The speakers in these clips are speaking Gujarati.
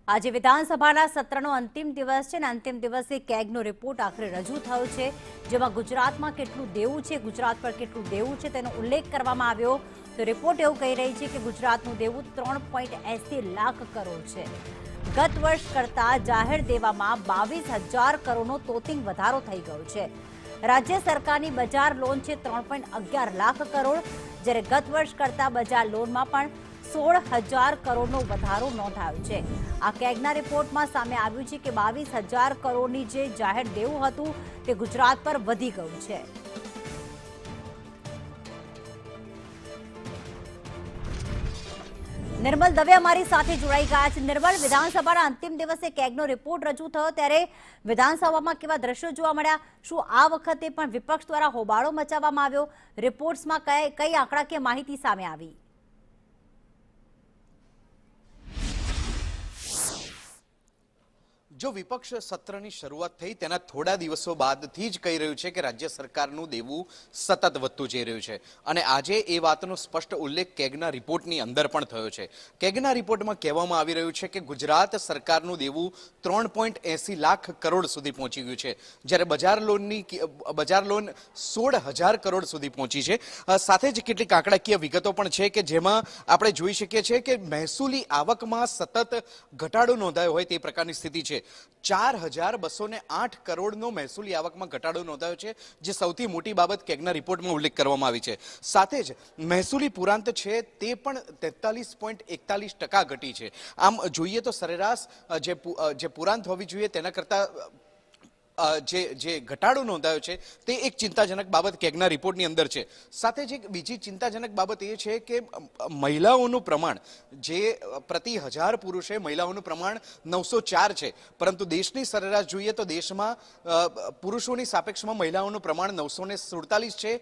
આજે વિધાનસભાના સત્રનો અંતિમ દિવસ છે અને અંતિમ દિવસે કેગનો રિપોર્ટ આખરે રજૂ થયો છે, જેમાં ગુજરાતમાં કેટલું દેવું છે, ગુજરાત પર કેટલું દેવું છે તેનો ઉલ્લેખ કરવામાં આવ્યો। તો રિપોર્ટ એવું કહી રહી છે કે ગુજરાતનું દેવું 3.80 લાખ કરોડ છે। ગત વર્ષ કરતાં જાહેર દેવામાં 22,000 કરોડનો તોતિંગ વધારો થઈ ગયો છે। રાજ્ય સરકારની બજાર લોન છે 3.11 લાખ કરોડ, જ્યારે ગત વર્ષ કરતાં બજાર લોનમાં પણ 16,000 કરોડનો વધારો નોંધાયો છે। આ કેગના રિપોર્ટમાં સામે આવ્યું છે કે 22,000 કરોડની જે જાહેર દેવું હતું તે ગુજરાત પર વધી ગયું છે। निर्मल दवे अमारी साथे जोड़ाई गया है। निर्मल, विधानसभा अंतिम दिवसे केगनो रिपोर्ट रजू थयो त्यारे विधानसभा केवा दृश्यो जोवा मळ्या? शुं आ वखते पण विपक्ष द्वारा होबाळो मचाववामां आव्यो? रिपोर्ट्समां कई आंकड़ाकीय माहिती सामे आवी? जो विपक्ष सत्रनी शरूआत थई तेना थोड़ा दिवसों बादथी ज कही रह्युं छे के राज्य सरकारनुं देवुं सतत वधतुं जई रह्युं छे अने आजे ए वातनो स्पष्ट उल्लेख केगना रिपोर्टनी अंदर पण थयो छे। केगना रिपोर्टमां कहेवामां आवी रह्युं छे के गुजरात सरकारनुं देवुं 3.80 लाख करोड़ सुधी पहोंची गयुं छे, ज्यारे बजार लोन 16,000 करोड़ सुधी पहोंची छे। साथे ज केटलीक आंकड़ाकीय विगतो पण छे के जेमां आपणे जोई शकीए छीए के महसूली आवकमां सतत घटाडो नोंधायो होय ते प्रकारनी स्थिति छे। 4,208 करोड़नो महसूली आवकमां घटाडो नोंधायो छे, जे सौथी मोटी बाबत केगना रिपोर्टमां उल्लेख करवामां आवी छे। साथे ज महसूली पुरांत छे ते पण 43.41% घटी छे। आम जोईए तो सरेराश जे पुरांत होवी जोईए तेना करता जे घटाडो नोंधायो छे ते एक चिंताजनक बाबत केगना रिपोर्टनी अंदर छे। साथे ज एक बीजी चिंताजनक बाबत ए छे के महिलाओनुं प्रमाण जे प्रति 1000 पुरुषे महिलाओनुं प्रमाण 904 छे, परंतु देशनी सरेराश जोईए तो देशमां पुरुषोनी सापेक्षमां महिलाओनुं प्रमाण 947 छे।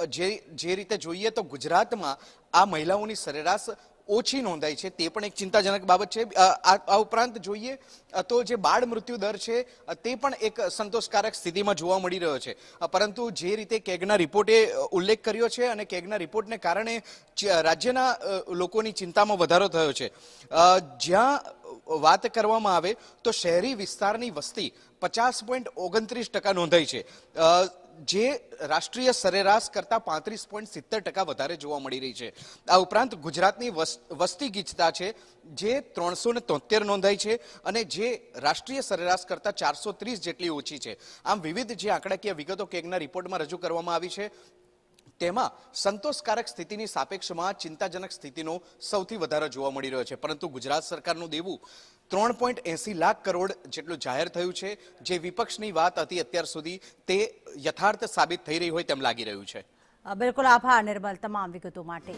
जे रीते जोईए तो गुजरातमां आ महिलाओनी सरेराश ओછી નોંધાઈ છે તે પણ એક ચિંતાજનક બાબત છે। આ ઉપરાંત જોઈએ તો જે બાળ મૃત્યુ દર છે તે પણ એક સંતોષકારક સ્થિતિમાં જોવા મળી રહ્યો છે, પરંતુ જે રીતે કેગના રિપોર્ટે ઉલ્લેખ કર્યો છે અને કેગના રિપોર્ટને કારણે રાજ્યના લોકોની ચિંતામાં વધારો થયો છે। જ્યાં વાત કરવામાં આવે તો શહેરી વિસ્તારની વસ્તી 50.29% નોંધાઈ છે, જે રાષ્ટ્રીય સરેરાશ કરતા 35.70% વધારે જોવા મળી રહી છે। આ ઉપરાંત ગુજરાતની વસ્તી ગીચતા છે જે 373 નોંધાઈ છે અને જે રાષ્ટ્રીય સરેરાશ કરતા 430 જેટલી ઓછી છે। આમ વિવિધ જે આંકડાકીય વિગતો કેગના રિપોર્ટમાં રજૂ કરવામાં આવી છે તેમાં સંતોષકારક સ્થિતિની સાપેક્ષમાં ચિંતાજનક સ્થિતિનો સૌથી વધારે જોવા મળી રહ્યો છે। પરંતુ ગુજરાત સરકારનું દેવું 3.80 લાખ કરોડ જેટલું જાહેર થયું છે, જે વિપક્ષની વાત હતી અત્યાર સુધી તે યથાર્થ સાબિત થઈ રહી હોય તેમ લાગી રહ્યું છે। બિલકુલ, આભાર નિર્મલ તમામ વિગતો માટે।